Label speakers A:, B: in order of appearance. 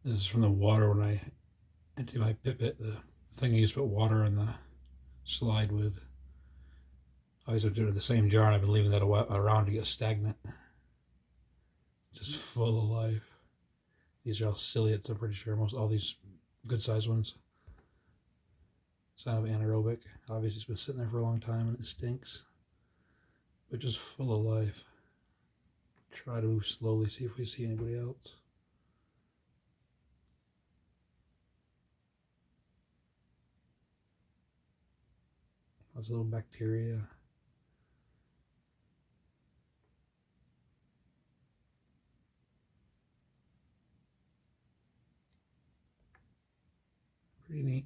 A: This is from the water when I empty my pipette, the thing I used to put water in the slide with. I always have to do it in the same jar, and I've been leaving that around to get stagnant. Just full of life. These are all ciliates, I'm pretty sure. Most all these good sized ones. Sign of anaerobic. Obviously, it's been sitting there for a long time and it stinks. But just full of life. Try to move slowly, see if we see anybody else. Those little bacteria. Pretty neat.